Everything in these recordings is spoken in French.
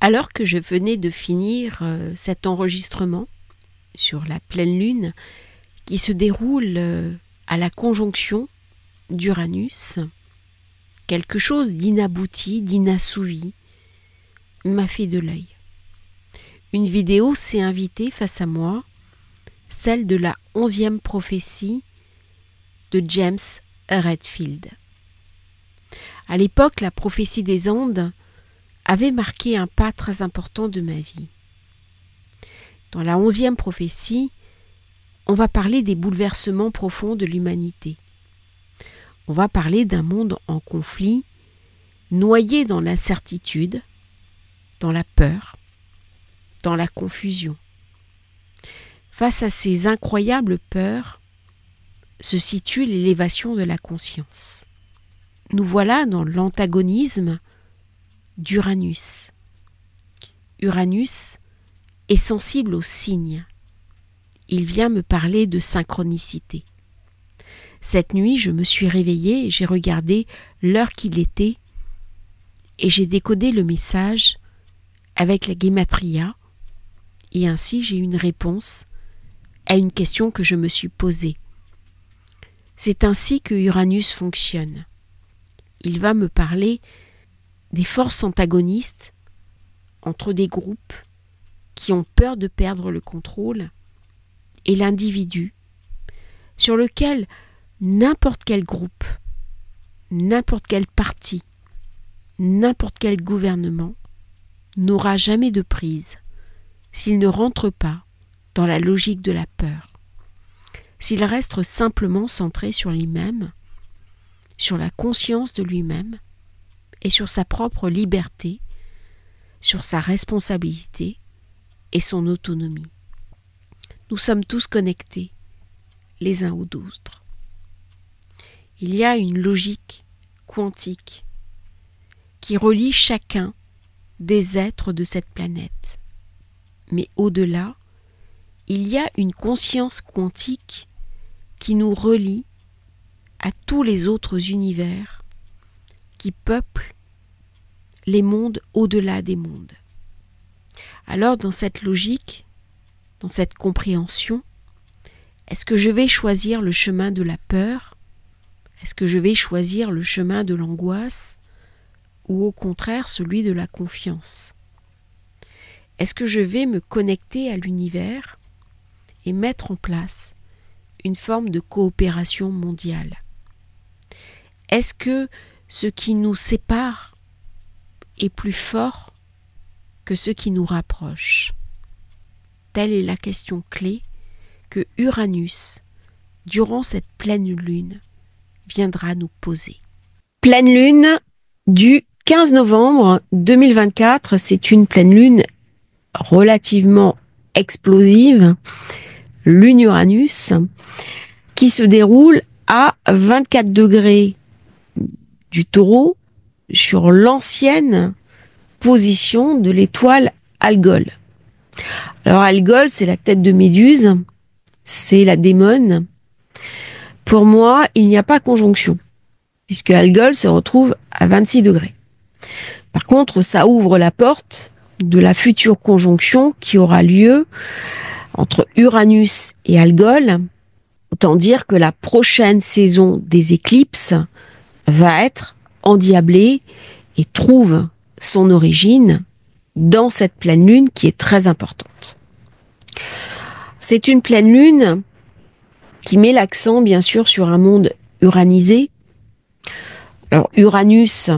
Alors que je venais de finir cet enregistrement sur la pleine lune qui se déroule à la conjonction d'Uranus, quelque chose d'inabouti, d'inassouvi m'a fait de l'œil. Une vidéo s'est invitée face à moi, celle de la 11e prophétie de James Redfield. À l'époque, la prophétie des Andes avait marqué un pas très important de ma vie. Dans la 11e prophétie, on va parler des bouleversements profonds de l'humanité. On va parler d'un monde en conflit, noyé dans l'incertitude, dans la peur, dans la confusion. Face à ces incroyables peurs se situe l'élévation de la conscience. Nous voilà dans l'antagonisme d'Uranus. Uranus est sensible aux signes. Il vient me parler de synchronicité. Cette nuit, je me suis réveillée et j'ai regardé l'heure qu'il était et j'ai décodé le message avec la gematria et ainsi j'ai une réponse à une question que je me suis posée. C'est ainsi que Uranus fonctionne. Il va me parler des forces antagonistes entre des groupes qui ont peur de perdre le contrôle et l'individu sur lequel n'importe quel groupe, n'importe quel parti, n'importe quel gouvernement n'aura jamais de prise s'il ne rentre pas dans la logique de la peur, s'il reste simplement centré sur lui-même, sur la conscience de lui-même et sur sa propre liberté, sur sa responsabilité et son autonomie. Nous sommes tous connectés les uns aux autres. Il y a une logique quantique qui relie chacun des êtres de cette planète. Mais au-delà, il y a une conscience quantique qui nous relie à tous les autres univers qui peuplent les mondes au-delà des mondes. Alors, dans cette logique, dans cette compréhension, est-ce que je vais choisir le chemin de la peur? Est-ce que je vais choisir le chemin de l'angoisse? Ou au contraire celui de la confiance? Est-ce que je vais me connecter à l'univers et mettre en place une forme de coopération mondiale? Est-ce que ce qui nous sépare est plus fort que ce qui nous rapproche? Telle est la question clé que Uranus, durant cette pleine lune, viendra nous poser. Pleine lune du 15 novembre 2024, c'est une pleine lune relativement explosive, lune Uranus, qui se déroule à 24 degrés du Taureau sur l'ancienne position de l'étoile Algol. Alors Algol, c'est la tête de Méduse, c'est la démone. Pour moi, il n'y a pas conjonction, puisque Algol se retrouve à 26 degrés. Par contre, ça ouvre la porte de la future conjonction qui aura lieu entre Uranus et Algol. Autant dire que la prochaine saison des éclipses va être endiablée et trouve son origine dans cette pleine lune qui est très importante. C'est une pleine lune qui met l'accent bien sûr sur un monde uranisé. Alors Uranus,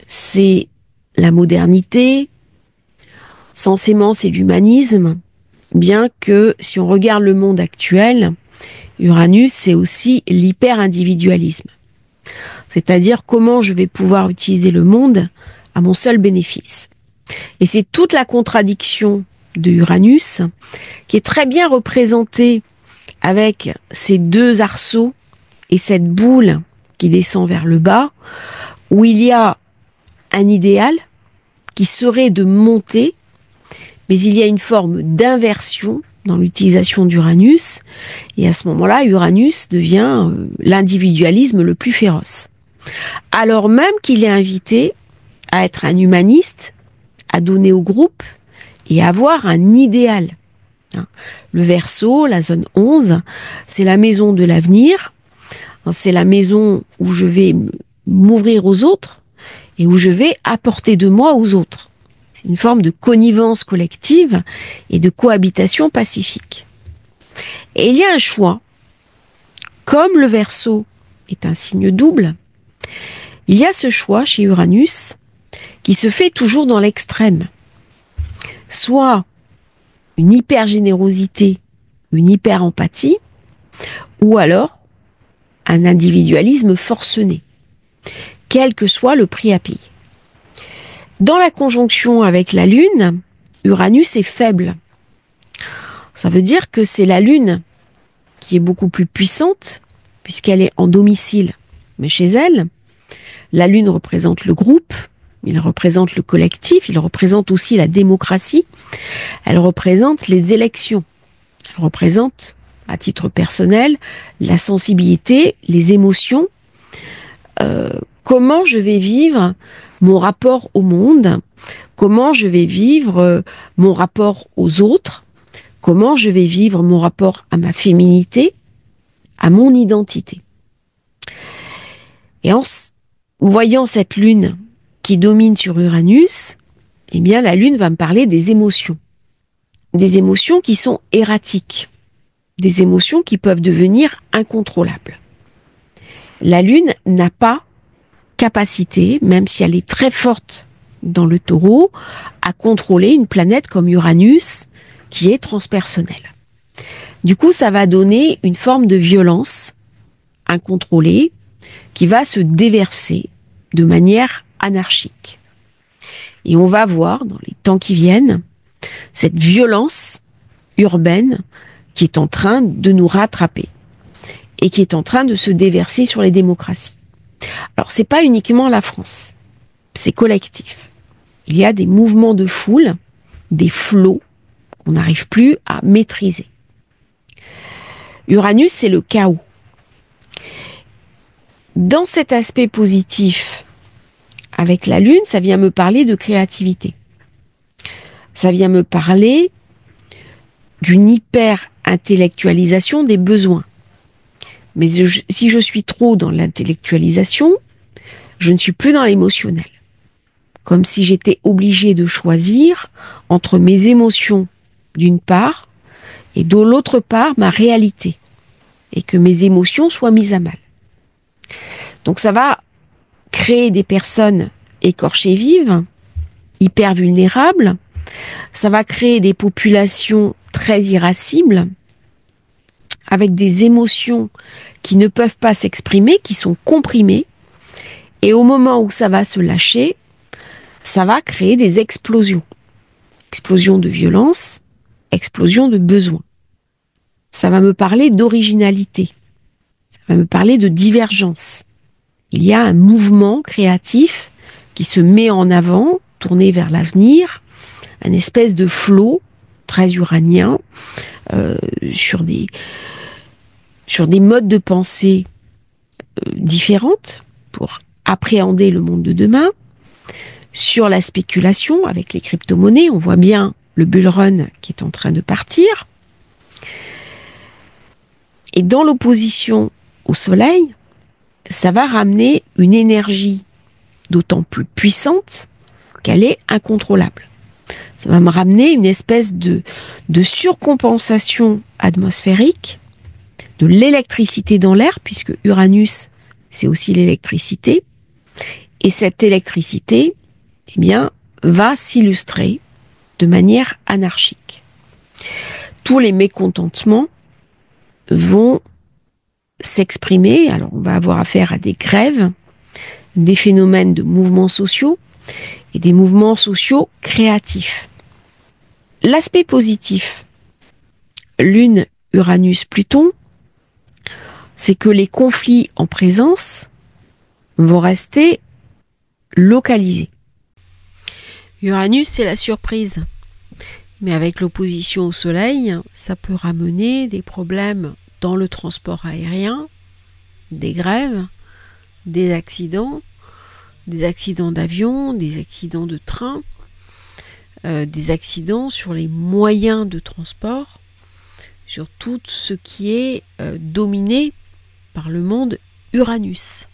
c'est la modernité, censément c'est l'humanisme, bien que si on regarde le monde actuel, Uranus c'est aussi l'hyper-individualisme. C'est-à-dire comment je vais pouvoir utiliser le monde à mon seul bénéfice. Et c'est toute la contradiction de Uranus qui est très bien représentée avec ces deux arceaux et cette boule qui descend vers le bas, où il y a un idéal qui serait de monter, mais il y a une forme d'inversion dans l'utilisation d'Uranus, et à ce moment-là, Uranus devient l'individualisme le plus féroce. Alors même qu'il est invité à être un humaniste, à donner au groupe et avoir un idéal. Le Verseau, la zone 11, c'est la maison de l'avenir, c'est la maison où je vais m'ouvrir aux autres et où je vais apporter de moi aux autres. C'est une forme de connivence collective et de cohabitation pacifique. Et il y a un choix. Comme le Verseau est un signe double, il y a ce choix chez Uranus qui se fait toujours dans l'extrême. Soit une hyper-générosité, une hyper-empathie, ou alors un individualisme forcené, quel que soit le prix à payer. Dans la conjonction avec la Lune, Uranus est faible. Ça veut dire que c'est la Lune qui est beaucoup plus puissante, puisqu'elle est en domicile, mais chez elle, la Lune représente le groupe, il représente le collectif, il représente aussi la démocratie, elle représente les élections, elle représente, à titre personnel, la sensibilité, les émotions, comment je vais vivre mon rapport au monde, comment je vais vivre mon rapport aux autres, comment je vais vivre mon rapport à ma féminité, à mon identité. Et en voyant cette lune qui domine sur Uranus, eh bien la lune va me parler des émotions qui sont erratiques, des émotions qui peuvent devenir incontrôlables. La lune n'a pas capacité, même si elle est très forte dans le Taureau, à contrôler une planète comme Uranus qui est transpersonnelle. Du coup, ça va donner une forme de violence incontrôlée qui va se déverser de manière anarchique. Et on va voir dans les temps qui viennent cette violence urbaine qui est en train de nous rattraper et qui est en train de se déverser sur les démocraties. Alors, c'est pas uniquement la France, c'est collectif. Il y a des mouvements de foule, des flots qu'on n'arrive plus à maîtriser. Uranus, c'est le chaos. Dans cet aspect positif, avec la Lune, ça vient me parler de créativité. Ça vient me parler d'une hyper-intellectualisation des besoins. Mais si je suis trop dans l'intellectualisation, je ne suis plus dans l'émotionnel. Comme si j'étais obligée de choisir entre mes émotions d'une part et de l'autre part ma réalité. Et que mes émotions soient mises à mal. Donc ça va créer des personnes écorchées vives, hyper vulnérables. Ça va créer des populations très irascibles, avec des émotions qui ne peuvent pas s'exprimer, qui sont comprimées. Et au moment où ça va se lâcher, ça va créer des explosions. Explosions de violence, explosions de besoins. Ça va me parler d'originalité. Ça va me parler de divergence. Il y a un mouvement créatif qui se met en avant, tourné vers l'avenir, un espèce de flot très uranien sur des modes de pensée différentes pour appréhender le monde de demain, sur la spéculation avec les crypto-monnaies. On voit bien le bull run qui est en train de partir. Et dans l'opposition au Soleil, ça va ramener une énergie d'autant plus puissante qu'elle est incontrôlable. Ça va me ramener une espèce de surcompensation atmosphérique, de l'électricité dans l'air, puisque Uranus, c'est aussi l'électricité. Et cette électricité, eh bien, va s'illustrer de manière anarchique. Tous les mécontentements vont s'exprimer. Alors, on va avoir affaire à des grèves, des phénomènes de mouvements sociaux et des mouvements sociaux créatifs. L'aspect positif, Lune, Uranus, Pluton, c'est que les conflits en présence vont rester localisés. Uranus, c'est la surprise. Mais avec l'opposition au Soleil, ça peut ramener des problèmes dans le transport aérien, des grèves, des accidents d'avion, des accidents de train, des accidents sur les moyens de transport, sur tout ce qui est dominé par le monde Uranus.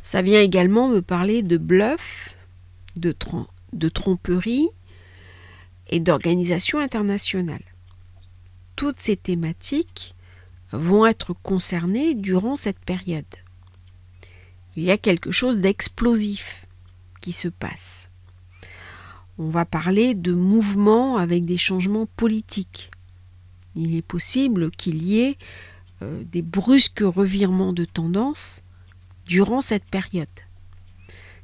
Ça vient également me parler de bluff, de tromperie et d'organisation internationale. Toutes ces thématiques vont être concernées durant cette période. Il y a quelque chose d'explosif qui se passe. On va parler de mouvements avec des changements politiques. Il est possible qu'il y ait des brusques revirements de tendance durant cette période.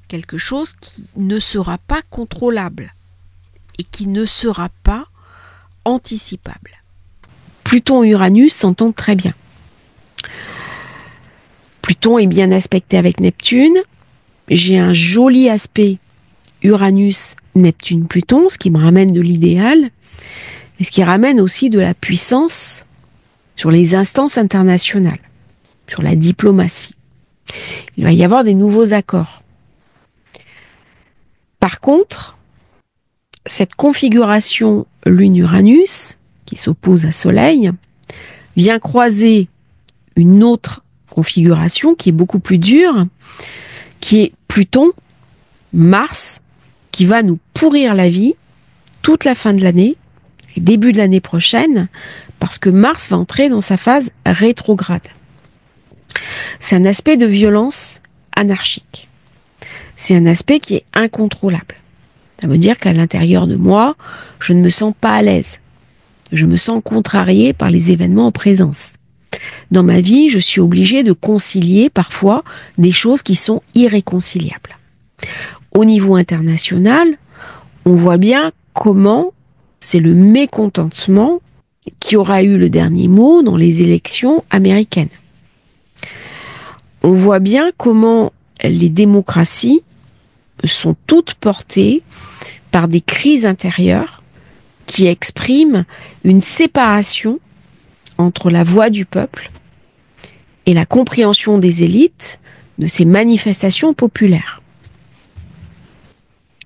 Quelque chose qui ne sera pas contrôlable et qui ne sera pas anticipable. Pluton et Uranus s'entendent très bien. Pluton est bien aspecté avec Neptune. J'ai un joli aspect Uranus, Neptune, Pluton, ce qui me ramène de l'idéal, et ce qui ramène aussi de la puissance sur les instances internationales, sur la diplomatie. Il va y avoir des nouveaux accords. Par contre, cette configuration Lune-Uranus, qui s'oppose à Soleil, vient croiser une autre configuration qui est beaucoup plus dure, qui est Pluton, Mars, qui va nous pourrir la vie toute la fin de l'année et début de l'année prochaine, parce que Mars va entrer dans sa phase rétrograde. C'est un aspect de violence anarchique. C'est un aspect qui est incontrôlable. Ça veut dire qu'à l'intérieur de moi, je ne me sens pas à l'aise. Je me sens contrariée par les événements en présence. Dans ma vie, je suis obligée de concilier parfois des choses qui sont irréconciliables. Au niveau international, on voit bien comment c'est le mécontentement qui aura eu le dernier mot dans les élections américaines. On voit bien comment les démocraties sont toutes portées par des crises intérieures qui expriment une séparation entre la voix du peuple et la compréhension des élites de ces manifestations populaires.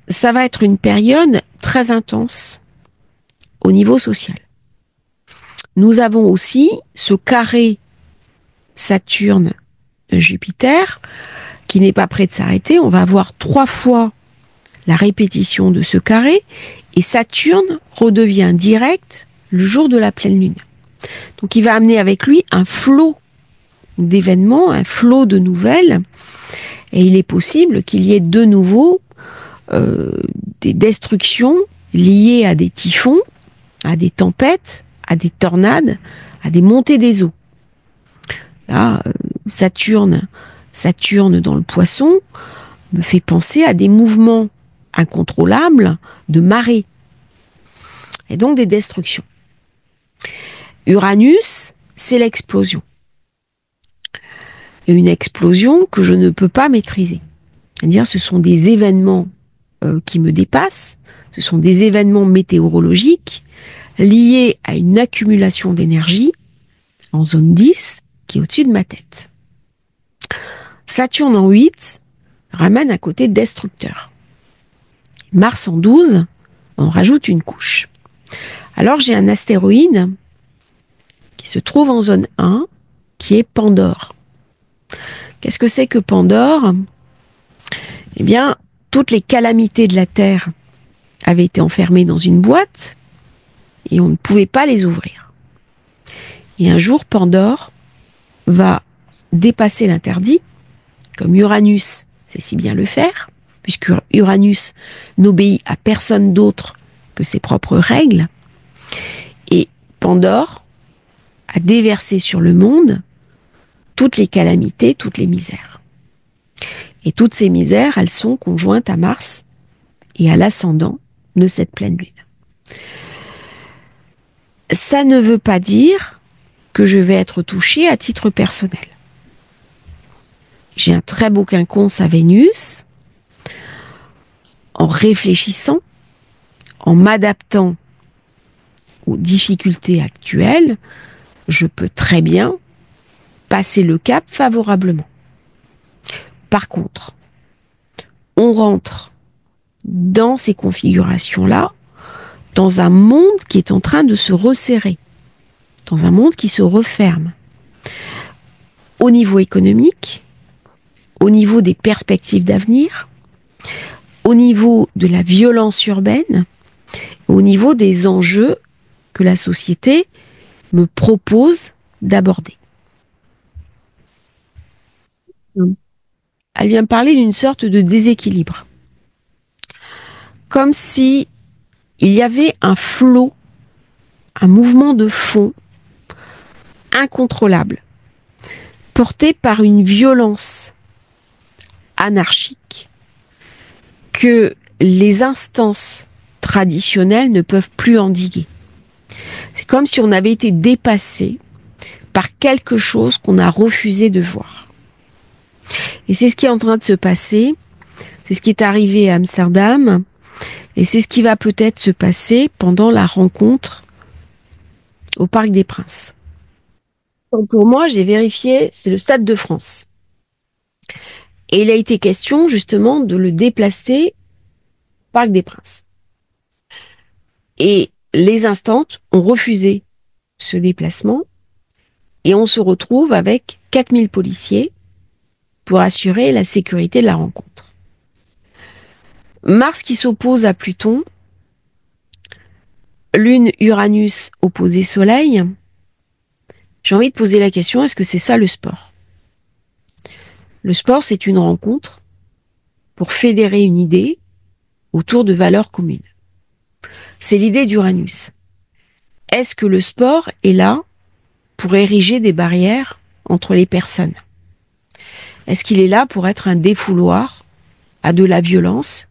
Ça va être une période très intense au niveau social. Nous avons aussi ce carré Saturne-Jupiter qui n'est pas prêt de s'arrêter. On va avoir 3 fois la répétition de ce carré et Saturne redevient direct le jour de la pleine lune. Donc il va amener avec lui un flot d'événements, un flot de nouvelles, et il est possible qu'il y ait de nouveau des destructions liées à des typhons, à des tempêtes, à des tornades, à des montées des eaux. Là, Saturne dans le Poisson me fait penser à des mouvements incontrôlables de marée et donc des destructions. Uranus, c'est l'explosion. Et une explosion que je ne peux pas maîtriser. C'est-à-dire, ce sont des événements qui me dépassent, ce sont des événements météorologiques liés à une accumulation d'énergie en zone 10 qui est au-dessus de ma tête. Saturne en 8 ramène un côté destructeur. Mars en 12, on rajoute une couche. Alors j'ai un astéroïde qui se trouve en zone 1, qui est Pandore. Qu'est-ce que c'est que Pandore ? Eh bien, toutes les calamités de la Terre avaient été enfermées dans une boîte et on ne pouvait pas les ouvrir. Et un jour, Pandore va dépasser l'interdit, comme Uranus sait si bien le faire, puisque Uranus n'obéit à personne d'autre que ses propres règles. Et Pandore a déversé sur le monde toutes les calamités, toutes les misères. Et toutes ces misères, elles sont conjointes à Mars et à l'ascendant de cette pleine lune. Ça ne veut pas dire que je vais être touchée à titre personnel. J'ai un très beau quinconce à Vénus. En réfléchissant, en m'adaptant aux difficultés actuelles, je peux très bien passer le cap favorablement. Par contre, on rentre dans ces configurations-là, dans un monde qui est en train de se resserrer, dans un monde qui se referme, au niveau économique, au niveau des perspectives d'avenir, au niveau de la violence urbaine, au niveau des enjeux que la société me propose d'aborder. Elle vient me parler d'une sorte de déséquilibre. Comme si il y avait un flot, un mouvement de fond incontrôlable, porté par une violence anarchique que les instances traditionnelles ne peuvent plus endiguer. C'est comme si on avait été dépassé par quelque chose qu'on a refusé de voir. Et c'est ce qui est en train de se passer, c'est ce qui est arrivé à Amsterdam, et c'est ce qui va peut-être se passer pendant la rencontre au Parc des Princes. Donc pour moi, j'ai vérifié, c'est le Stade de France. Et il a été question justement de le déplacer au Parc des Princes. Et les instantes ont refusé ce déplacement et on se retrouve avec 4000 policiers pour assurer la sécurité de la rencontre. Mars qui s'oppose à Pluton, Lune Uranus opposé Soleil. J'ai envie de poser la question, est-ce que c'est ça le sport ? Le sport, c'est une rencontre pour fédérer une idée autour de valeurs communes. C'est l'idée d'Uranus. Est-ce que le sport est là pour ériger des barrières entre les personnes ? Est-ce qu'il est là pour être un défouloir à de la violence,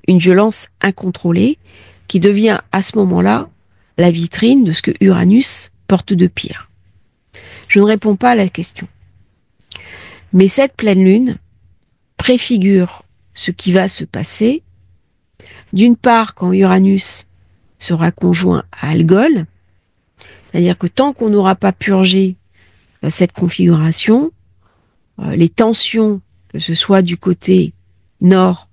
une violence incontrôlée qui devient à ce moment-là la vitrine de ce que Uranus porte de pire ? Je ne réponds pas à la question. Mais cette pleine lune préfigure ce qui va se passer, d'une part quand Uranus sera conjoint à Algol, c'est-à-dire que tant qu'on n'aura pas purgé cette configuration, les tensions, que ce soit du côté nord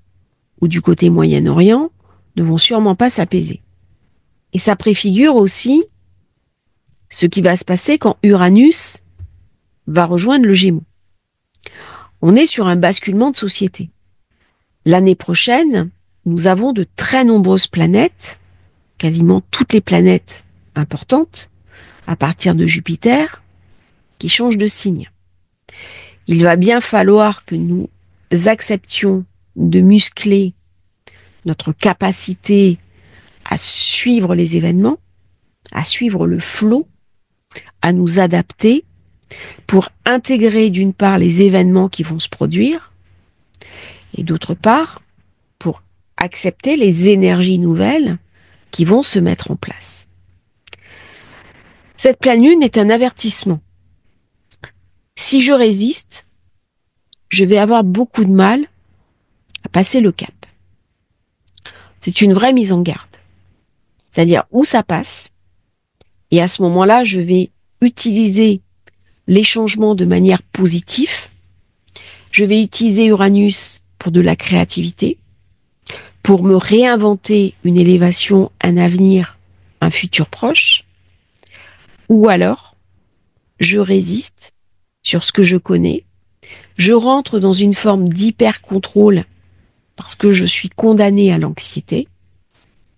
ou du côté Moyen-Orient, ne vont sûrement pas s'apaiser. Et ça préfigure aussi ce qui va se passer quand Uranus va rejoindre le Gémeaux. On est sur un basculement de société. L'année prochaine, nous avons de très nombreuses planètes, quasiment toutes les planètes importantes, à partir de Jupiter, qui changent de signe. Il va bien falloir que nous acceptions de muscler notre capacité à suivre les événements, à suivre le flot, à nous adapter pour intégrer d'une part les événements qui vont se produire et d'autre part pour accepter les énergies nouvelles qui vont se mettre en place. Cette pleine lune est un avertissement. Si je résiste, je vais avoir beaucoup de mal à passer le cap. C'est une vraie mise en garde. C'est-à-dire où ça passe, et à ce moment-là, je vais utiliser les changements de manière positive. Je vais utiliser Uranus pour de la créativité, pour me réinventer une élévation, un avenir, un futur proche. Ou alors, je résiste sur ce que je connais. Je rentre dans une forme d'hyper-contrôle parce que je suis condamnée à l'anxiété.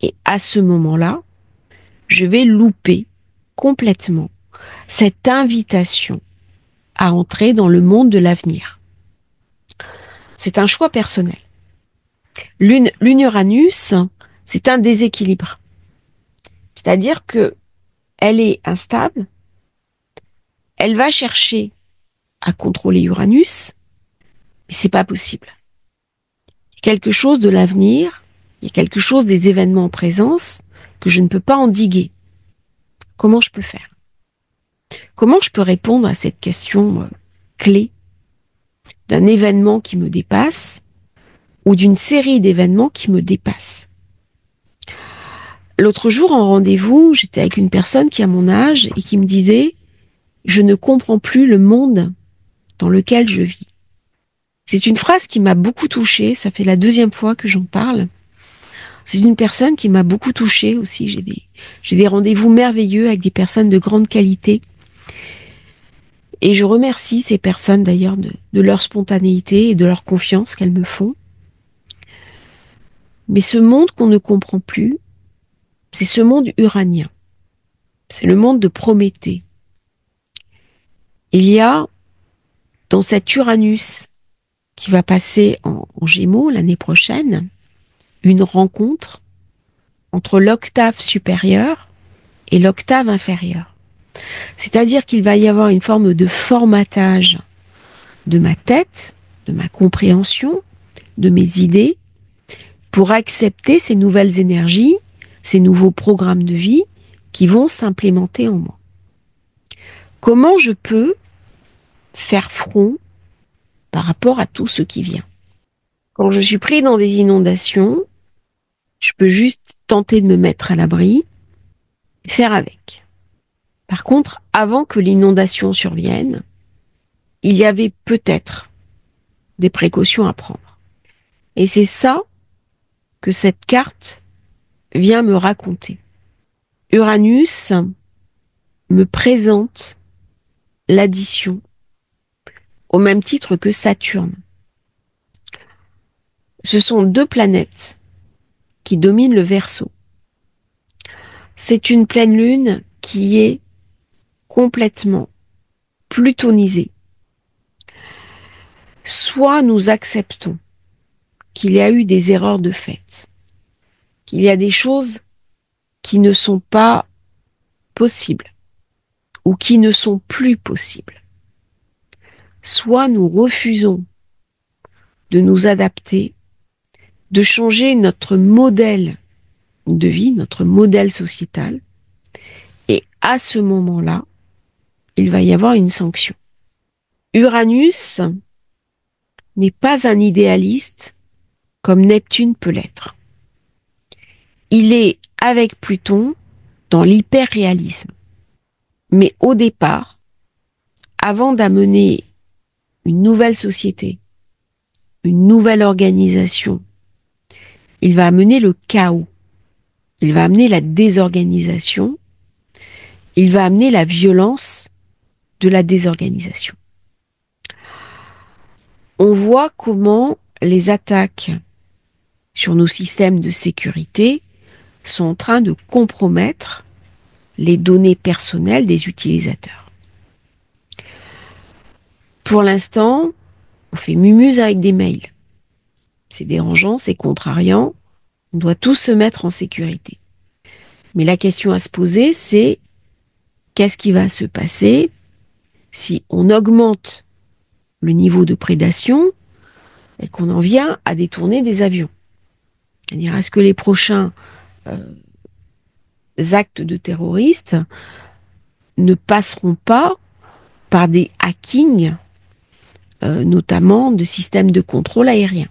Et à ce moment-là, je vais louper complètement cette invitation à entrer dans le monde de l'avenir. C'est un choix personnel. L'Uranus, c'est un déséquilibre. C'est-à-dire que elle est instable, elle va chercher à contrôler Uranus, mais c'est pas possible. Il y a quelque chose de l'avenir, il y a quelque chose des événements en présence que je ne peux pas endiguer. Comment je peux faire ? Comment je peux répondre à cette question clé d'un événement qui me dépasse ou d'une série d'événements qui me dépassent ? L'autre jour, en rendez-vous, j'étais avec une personne qui a mon âge et qui me disait « Je ne comprends plus le monde dans lequel je vis ». C'est une phrase qui m'a beaucoup touchée, ça fait la 2e fois que j'en parle. C'est une personne qui m'a beaucoup touchée aussi. J'ai des rendez-vous merveilleux avec des personnes de grande qualité. Et je remercie ces personnes d'ailleurs de leur spontanéité et de leur confiance qu'elles me font. Mais ce monde qu'on ne comprend plus, c'est ce monde uranien. C'est le monde de Prométhée. Il y a dans cet Uranus qui va passer en Gémeaux l'année prochaine, une rencontre entre l'octave supérieure et l'octave inférieure. C'est-à-dire qu'il va y avoir une forme de formatage de ma tête, de ma compréhension, de mes idées, pour accepter ces nouvelles énergies, ces nouveaux programmes de vie qui vont s'implémenter en moi. Comment je peux faire front par rapport à tout ce qui vient? Quand je suis pris dans des inondations, je peux juste tenter de me mettre à l'abri, faire avec. Par contre, avant que l'inondation survienne, il y avait peut-être des précautions à prendre. Et c'est ça que cette carte vient me raconter. Uranus me présente l'addition au même titre que Saturne. Ce sont deux planètes qui dominent le Verseau. C'est une pleine lune qui est complètement plutonisée. Soit nous acceptons qu'il y a eu des erreurs de fait, qu'il y a des choses qui ne sont pas possibles ou qui ne sont plus possibles. Soit nous refusons de nous adapter, de changer notre modèle de vie, notre modèle sociétal, et à ce moment-là, il va y avoir une sanction. Uranus n'est pas un idéaliste comme Neptune peut l'être. Il est, avec Pluton, dans l'hyperréalisme. Mais au départ, avant d'amener une nouvelle société, une nouvelle organisation, il va amener le chaos, il va amener la désorganisation, il va amener la violence de la désorganisation. On voit comment les attaques sur nos systèmes de sécurité sont en train de compromettre les données personnelles des utilisateurs. Pour l'instant, on fait mumuse avec des mails. C'est dérangeant, c'est contrariant. On doit tous se mettre en sécurité. Mais la question à se poser, c'est qu'est-ce qui va se passer si on augmente le niveau de prédation et qu'on en vient à détourner des avions? C'est-à-dire, est-ce que les prochains actes de terroristes ne passeront pas par des hackings, notamment de systèmes de contrôle aérien?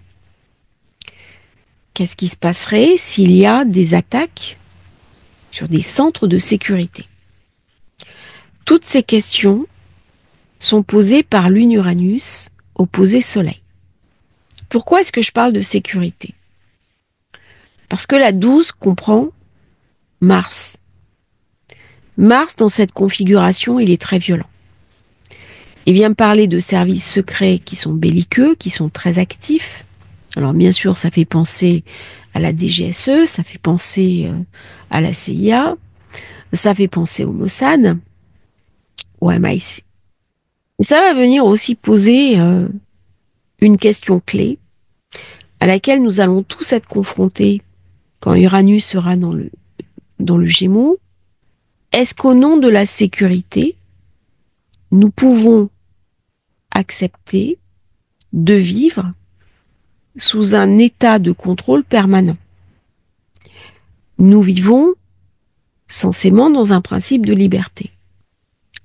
Qu'est-ce qui se passerait s'il y a des attaques sur des centres de sécurité? Toutes ces questions sont posées par lune Uranus opposé Soleil. Pourquoi est-ce que je parle de sécurité? Parce que la 12 comprend Mars. Mars, dans cette configuration, il est très violent. Il vient me parler de services secrets qui sont belliqueux, qui sont très actifs. Alors bien sûr, ça fait penser à la DGSE, ça fait penser à la CIA, ça fait penser au Mossad, au MI6. Et ça va venir aussi poser une question clé à laquelle nous allons tous être confrontés quand Uranus sera dans le Gémeaux. Est-ce qu'au nom de la sécurité, nous pouvons accepter de vivre sous un état de contrôle permanent? Nous vivons censément dans un principe de liberté.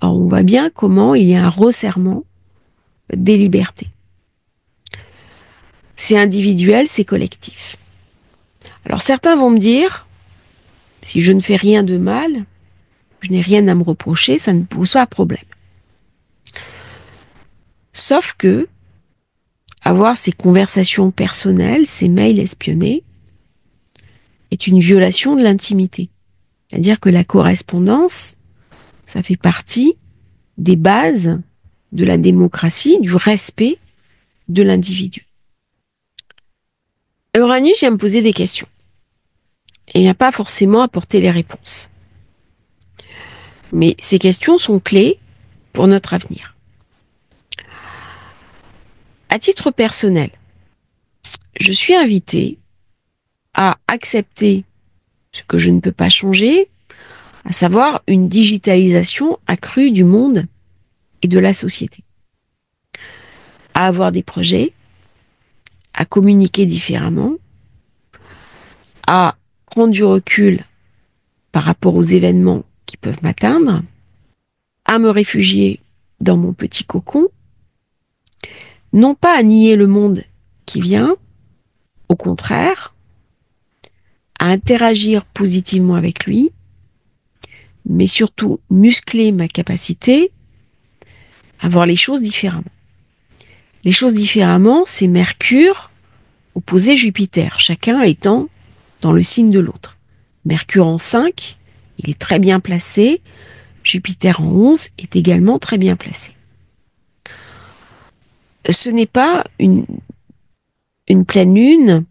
Or, on voit bien comment il y a un resserrement des libertés. C'est individuel, c'est collectif. Alors certains vont me dire, si je ne fais rien de mal, je n'ai rien à me reprocher, ça ne pose pas de problème. Sauf que, avoir ces conversations personnelles, ces mails espionnés, est une violation de l'intimité. C'est-à-dire que la correspondance, ça fait partie des bases de la démocratie, du respect de l'individu. Uranus vient me poser des questions. Et il n'a pas forcément apporté les réponses. Mais ces questions sont clés pour notre avenir. À titre personnel, je suis invitée à accepter ce que je ne peux pas changer, à savoir une digitalisation accrue du monde et de la société. À avoir des projets, à communiquer différemment, à prendre du recul par rapport aux événements qui peuvent m'atteindre, à me réfugier dans mon petit cocon, non pas à nier le monde qui vient, au contraire, à interagir positivement avec lui, mais surtout muscler ma capacité à voir les choses différemment. Les choses différemment, c'est Mercure opposé Jupiter, chacun étant dans le signe de l'autre. Mercure en 5, il est très bien placé. Jupiter en 11 est également très bien placé. Ce n'est pas une pleine lune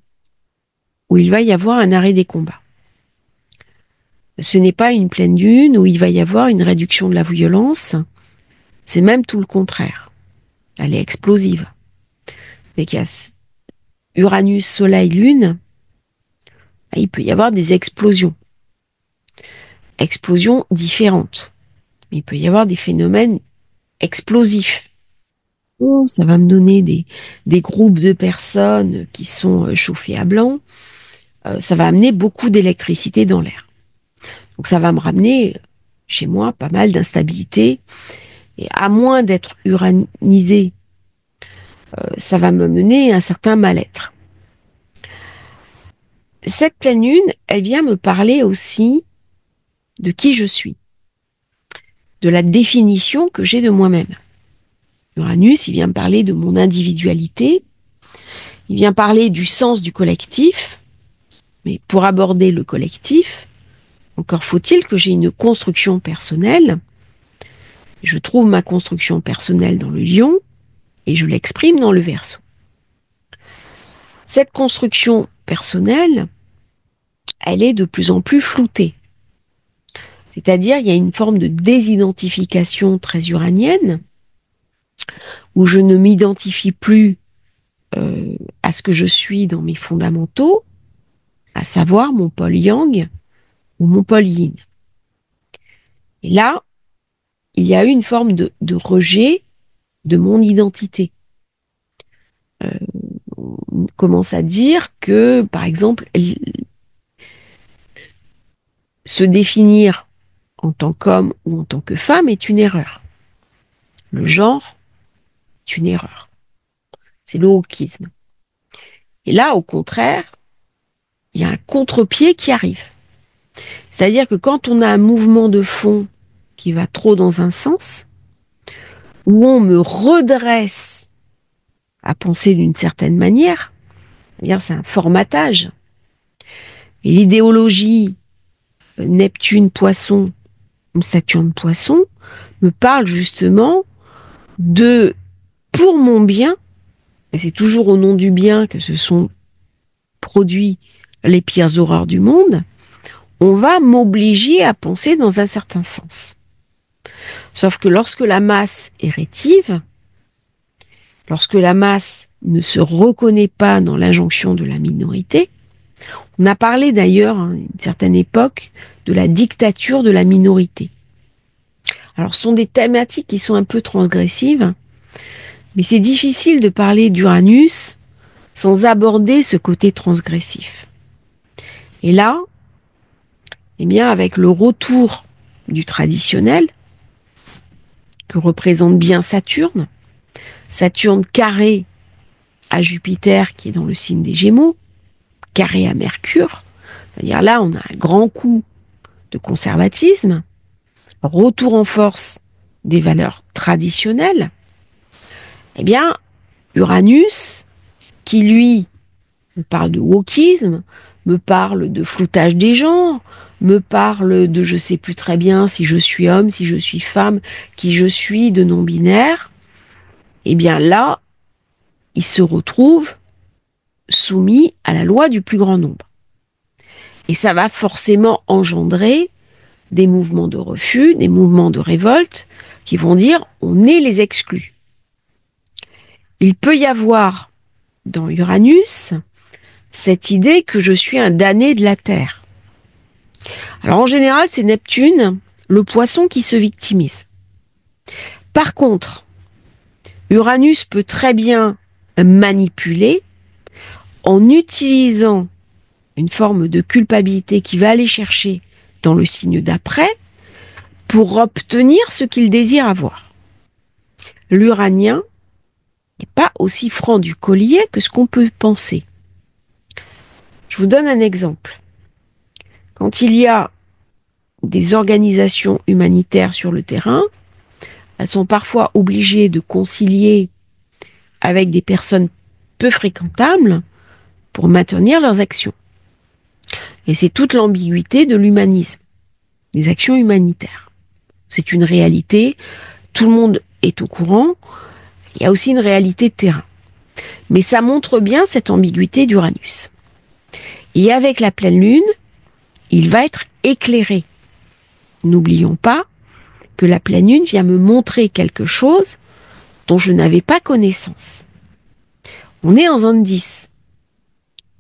où il va y avoir un arrêt des combats. Ce n'est pas une pleine lune où il va y avoir une réduction de la violence. C'est même tout le contraire. Elle est explosive. Mais qu'il y a Uranus, Soleil, Lune, il peut y avoir des explosions. Explosions différentes. Mais il peut y avoir des phénomènes explosifs. Ça va me donner des groupes de personnes qui sont chauffées à blanc. Ça va amener beaucoup d'électricité dans l'air. Donc ça va me ramener chez moi pas mal d'instabilité. Et à moins d'être uranisé, ça va me mener à un certain mal-être. Cette pleine lune, elle vient me parler aussi de qui je suis, de la définition que j'ai de moi-même. Uranus, il vient me parler de mon individualité, il vient parler du sens du collectif, mais pour aborder le collectif, encore faut-il que j'ai une construction personnelle. Je trouve ma construction personnelle dans le Lion et je l'exprime dans le Verseau. Cette construction personnelle, elle est de plus en plus floutée. C'est-à-dire, il y a une forme de désidentification très uranienne, où je ne m'identifie plus à ce que je suis dans mes fondamentaux, à savoir mon pôle yang ou mon pôle yin. Et là, il y a eu une forme de rejet de mon identité. On commence à dire que, par exemple, se définir en tant qu'homme ou en tant que femme est une erreur. Le genre est une erreur. C'est le wokisme. Et là, au contraire, il y a un contre-pied qui arrive. C'est-à-dire que quand on a un mouvement de fond qui va trop dans un sens, où on me redresse à penser d'une certaine manière, c'est-à-dire c'est un formatage. Et l'idéologie Neptune-Poisson, Saturne-Poisson, me parle justement de, pour mon bien, et c'est toujours au nom du bien que se sont produits les pires horreurs du monde, on va m'obliger à penser dans un certain sens. Sauf que lorsque la masse est rétive, lorsque la masse ne se reconnaît pas dans l'injonction de la minorité, on a parlé d'ailleurs à une certaine époque de la dictature de la minorité. Alors ce sont des thématiques qui sont un peu transgressives, mais c'est difficile de parler d'Uranus sans aborder ce côté transgressif. Et là, eh bien, avec le retour du traditionnel, que représente bien Saturne, Saturne carré à Jupiter qui est dans le signe des Gémeaux, carré à Mercure, c'est-à-dire là on a un grand coup de conservatisme, retour en force des valeurs traditionnelles, eh bien Uranus, qui lui me parle de wokisme, me parle de floutage des genres, me parle de je sais plus très bien si je suis homme, si je suis femme, qui je suis, de non-binaire, eh bien là, il se retrouve soumis à la loi du plus grand nombre. Et ça va forcément engendrer des mouvements de refus, des mouvements de révolte qui vont dire on est les exclus. Il peut y avoir dans Uranus cette idée que je suis un damné de la Terre. Alors en général, c'est Neptune, le poisson, qui se victimise. Par contre, Uranus peut très bien manipuler en utilisant une forme de culpabilité qu'il va aller chercher dans le signe d'après pour obtenir ce qu'il désire avoir. L'Uranien n'est pas aussi franc du collier que ce qu'on peut penser. Je vous donne un exemple. Quand il y a des organisations humanitaires sur le terrain, elles sont parfois obligées de concilier avec des personnes peu fréquentables pour maintenir leurs actions. Et c'est toute l'ambiguïté de l'humanisme, des actions humanitaires. C'est une réalité, tout le monde est au courant, il y a aussi une réalité de terrain. Mais ça montre bien cette ambiguïté d'Uranus. Et avec la pleine lune, il va être éclairé. N'oublions pas que la pleine lune vient me montrer quelque chose dont je n'avais pas connaissance. On est en zone 10.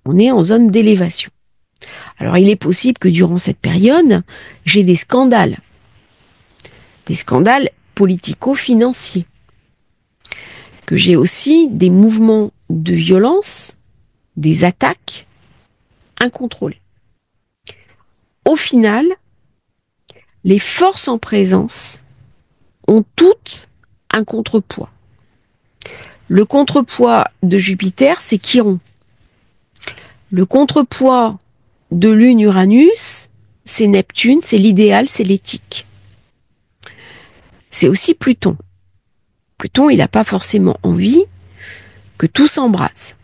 On est en zone d'élévation. Alors il est possible que durant cette période, j'ai des scandales politico-financiers, que j'ai aussi des mouvements de violence, des attaques incontrôlées. Au final, les forces en présence ont toutes un contrepoids. Le contrepoids de Jupiter, c'est Chiron. Le contrepoids de Lune Uranus, c'est Neptune, c'est l'idéal, c'est l'éthique. C'est aussi Pluton. Pluton, il n'a pas forcément envie que tout s'embrase.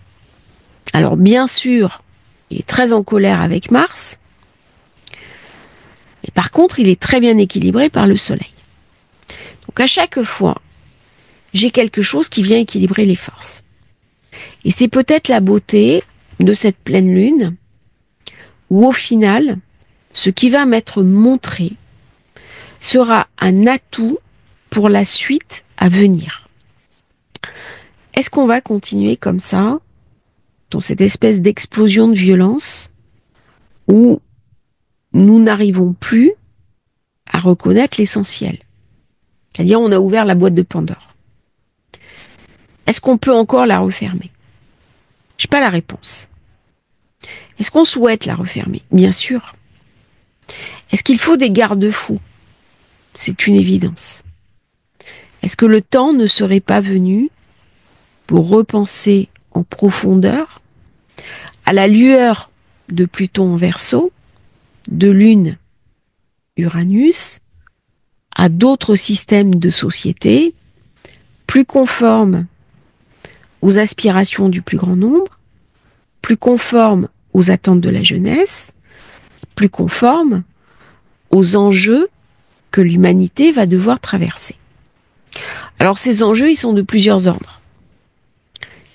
Alors bien sûr, il est très en colère avec Mars, et par contre, il est très bien équilibré par le Soleil. Donc à chaque fois, j'ai quelque chose qui vient équilibrer les forces. Et c'est peut-être la beauté de cette pleine lune, où au final, ce qui va m'être montré sera un atout pour la suite à venir. Est-ce qu'on va continuer comme ça, dans cette espèce d'explosion de violence, où nous n'arrivons plus à reconnaître l'essentiel? C'est-à-dire, on a ouvert la boîte de Pandore. Est-ce qu'on peut encore la refermer? Je n'ai pas la réponse. Est-ce qu'on souhaite la refermer? Bien sûr. Est-ce qu'il faut des garde-fous? C'est une évidence. Est-ce que le temps ne serait pas venu pour repenser en profondeur, à la lueur de Pluton en Verseau, de Lune Uranus, à d'autres systèmes de société plus conformes aux aspirations du plus grand nombre, plus conformes aux attentes de la jeunesse, plus conformes aux enjeux que l'humanité va devoir traverser. Alors ces enjeux, ils sont de plusieurs ordres.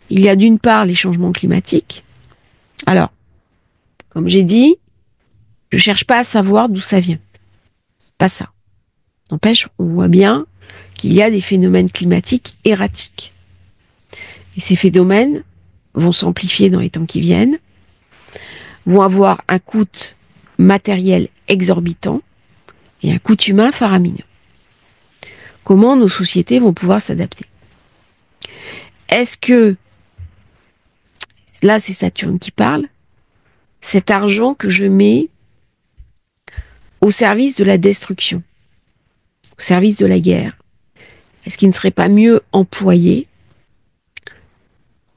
Il y a d'une part les changements climatiques. Alors, comme j'ai dit, je cherche pas à savoir d'où ça vient. Pas ça. N'empêche, on voit bien qu'il y a des phénomènes climatiques erratiques. Et ces phénomènes vont s'amplifier dans les temps qui viennent, vont avoir un coût matériel exorbitant et un coût humain faramineux. Comment nos sociétés vont pouvoir s'adapter? Est-ce que, là c'est Saturne qui parle, cet argent que je mets au service de la destruction, au service de la guerre, est-ce qu'il ne serait pas mieux employé?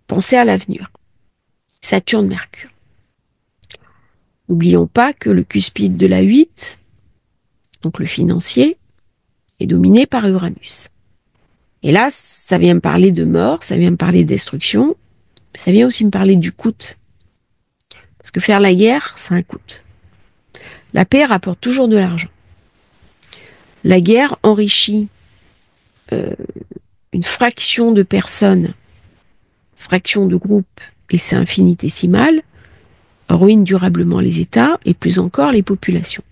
Pensez à l'avenir. Saturne-Mercure. N'oublions pas que le cuspide de la 8, donc le financier, est dominé par Uranus. Et là, ça vient me parler de mort, ça vient me parler de destruction, mais ça vient aussi me parler du coût. Parce que faire la guerre, ça a un coût. La paix rapporte toujours de l'argent. La guerre enrichit une fraction de personnes, fraction de groupes, et c'est infinitésimal, ruine durablement les États et plus encore les populations.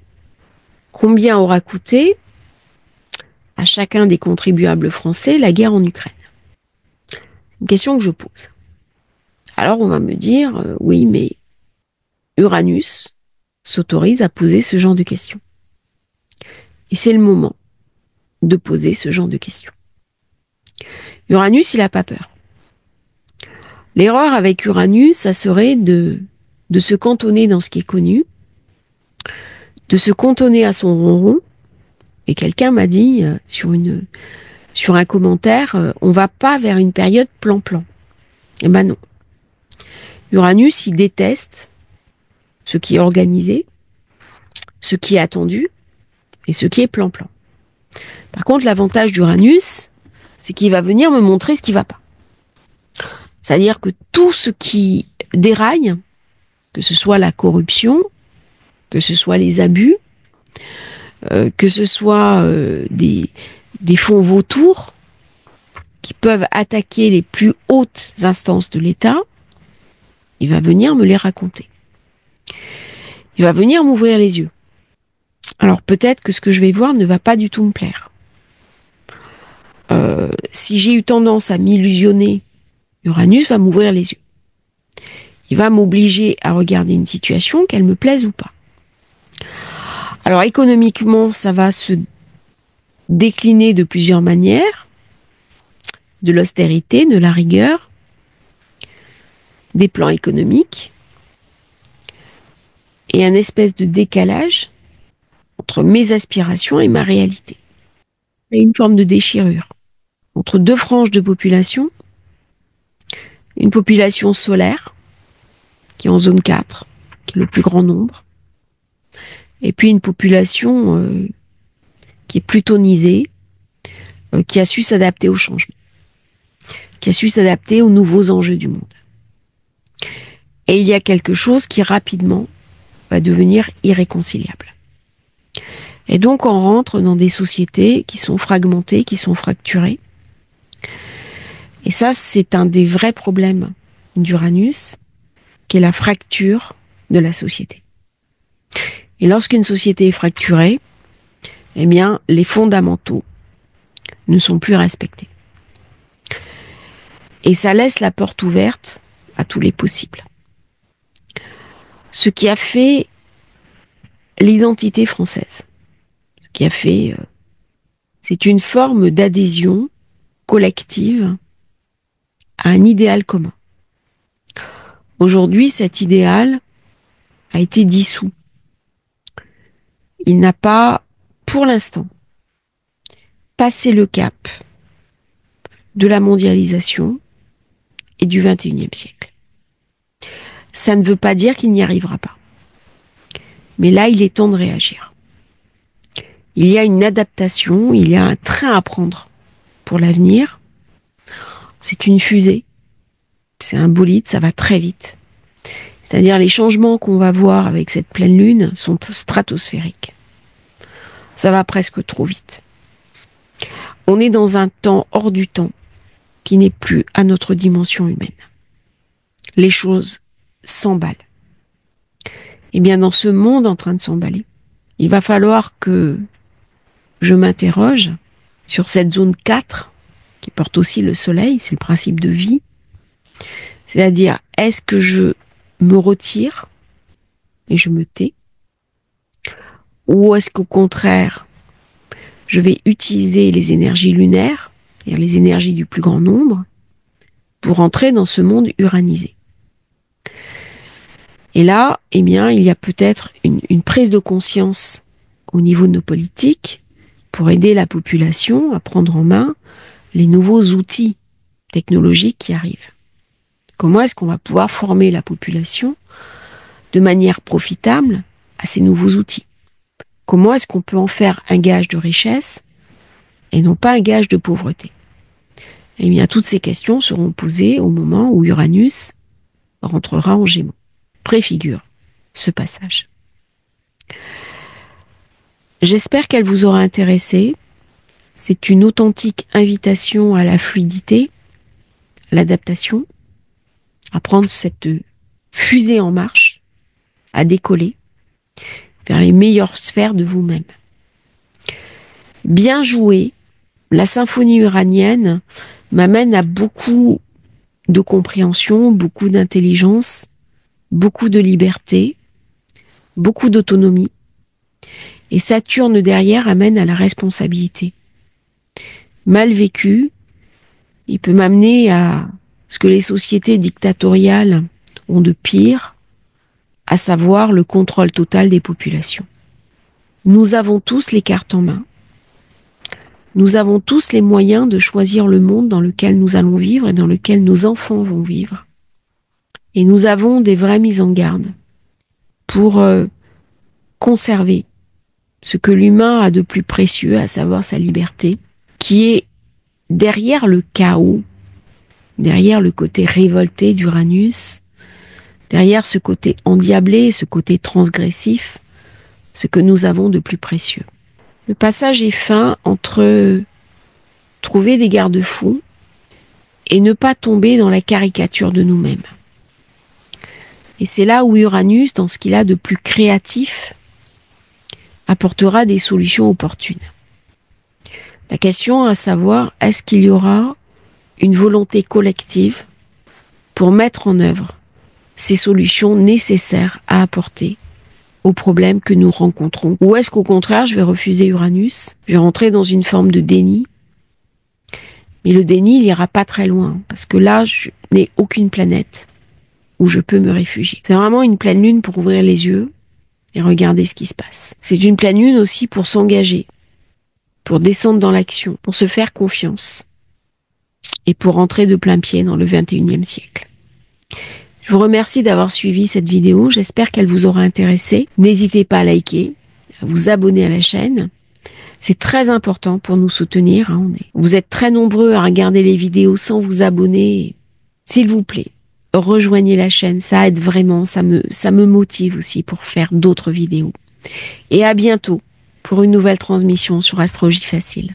Combien aura coûté à chacun des contribuables français la guerre en Ukraine? Une question que je pose. Alors on va me dire, oui, mais Uranus s'autorise à poser ce genre de questions. Et c'est le moment de poser ce genre de questions. Uranus, il n'a pas peur. L'erreur avec Uranus, ça serait de se cantonner dans ce qui est connu, de se cantonner à son ronron. Et quelqu'un m'a dit sur un commentaire, on va pas vers une période plan-plan. Eh ben non. Uranus, il déteste ce qui est organisé, ce qui est attendu et ce qui est plan-plan. Par contre, l'avantage d'Uranus, c'est qu'il va venir me montrer ce qui va pas. C'est-à-dire que tout ce qui déraille, que ce soit la corruption, que ce soit les abus, que ce soit des fonds vautours qui peuvent attaquer les plus hautes instances de l'État, il va venir me les raconter. Il va venir m'ouvrir les yeux. Alors peut-être que ce que je vais voir ne va pas du tout me plaire. Si j'ai eu tendance à m'illusionner, Uranus va m'ouvrir les yeux. Il va m'obliger à regarder une situation, qu'elle me plaise ou pas. Alors économiquement, ça va se décliner de plusieurs manières. De l'austérité, de la rigueur, des plans économiques, et un espèce de décalage entre mes aspirations et ma réalité. Il y a une forme de déchirure entre deux franges de population, une population solaire, qui est en zone 4, qui est le plus grand nombre, et puis une population qui est plutonisée, qui a su s'adapter au changement, qui a su s'adapter aux nouveaux enjeux du monde. Et il y a quelque chose qui rapidement va devenir irréconciliable. Et donc on rentre dans des sociétés qui sont fragmentées, qui sont fracturées. Et ça, c'est un des vrais problèmes d'Uranus, qui est la fracture de la société. Et lorsqu'une société est fracturée, eh bien, les fondamentaux ne sont plus respectés. Et ça laisse la porte ouverte à tous les possibles. Ce qui a fait l'identité française, ce qui a fait, c'est une forme d'adhésion collective à un idéal commun. Aujourd'hui, cet idéal a été dissous. Il n'a pas, pour l'instant, passé le cap de la mondialisation et du XXIe siècle. Ça ne veut pas dire qu'il n'y arrivera pas. Mais là, il est temps de réagir. Il y a une adaptation, il y a un train à prendre pour l'avenir. C'est une fusée, c'est un bolide, ça va très vite. C'est-à-dire les changements qu'on va voir avec cette pleine lune sont stratosphériques. Ça va presque trop vite. On est dans un temps hors du temps qui n'est plus à notre dimension humaine. Les choses s'emballent. Et bien dans ce monde en train de s'emballer, il va falloir que je m'interroge sur cette zone 4 qui porte aussi le soleil, c'est le principe de vie. C'est-à-dire, est-ce que je me retire et je me tais? Ou est-ce qu'au contraire, je vais utiliser les énergies lunaires, c'est-à-dire les énergies du plus grand nombre, pour entrer dans ce monde uranisé? Et là, eh bien, il y a peut-être une prise de conscience au niveau de nos politiques pour aider la population à prendre en main les nouveaux outils technologiques qui arrivent. Comment est-ce qu'on va pouvoir former la population de manière profitable à ces nouveaux outils? Comment est-ce qu'on peut en faire un gage de richesse et non pas un gage de pauvreté? Eh bien, toutes ces questions seront posées au moment où Uranus rentrera en Gémeaux. préfigure ce passage. J'espère qu'elle vous aura intéressé. C'est une authentique invitation à la fluidité, l'adaptation, à prendre cette fusée en marche, à décoller vers les meilleures sphères de vous-même. Bien joué, la symphonie uranienne m'amène à beaucoup de compréhension, beaucoup d'intelligence, beaucoup de liberté, beaucoup d'autonomie. Et Saturne derrière amène à la responsabilité. Mal vécu, il peut m'amener à ce que les sociétés dictatoriales ont de pire, à savoir le contrôle total des populations. Nous avons tous les cartes en main. Nous avons tous les moyens de choisir le monde dans lequel nous allons vivre et dans lequel nos enfants vont vivre. Et nous avons des vraies mises en garde pour conserver ce que l'humain a de plus précieux, à savoir sa liberté, qui est derrière le chaos, derrière le côté révolté d'Uranus, derrière ce côté endiablé, ce côté transgressif, ce que nous avons de plus précieux. Le passage est fin entre trouver des garde-fous et ne pas tomber dans la caricature de nous-mêmes. Et c'est là où Uranus, dans ce qu'il a de plus créatif, apportera des solutions opportunes. La question à savoir, est-ce qu'il y aura une volonté collective pour mettre en œuvre ces solutions nécessaires à apporter aux problèmes que nous rencontrons? Ou est-ce qu'au contraire, je vais refuser Uranus, je vais rentrer dans une forme de déni? Mais le déni, il n'ira pas très loin, parce que là, je n'ai aucune planète où je peux me réfugier. C'est vraiment une pleine lune pour ouvrir les yeux et regarder ce qui se passe. C'est une pleine lune aussi pour s'engager, pour descendre dans l'action, pour se faire confiance et pour entrer de plein pied dans le 21e siècle. Je vous remercie d'avoir suivi cette vidéo, j'espère qu'elle vous aura intéressé. N'hésitez pas à liker, à vous abonner à la chaîne. C'est très important pour nous soutenir. Vous êtes très nombreux à regarder les vidéos sans vous abonner. S'il vous plaît, rejoignez la chaîne, ça aide vraiment, ça me motive aussi pour faire d'autres vidéos. Et à bientôt pour une nouvelle transmission sur Astrologie Facile.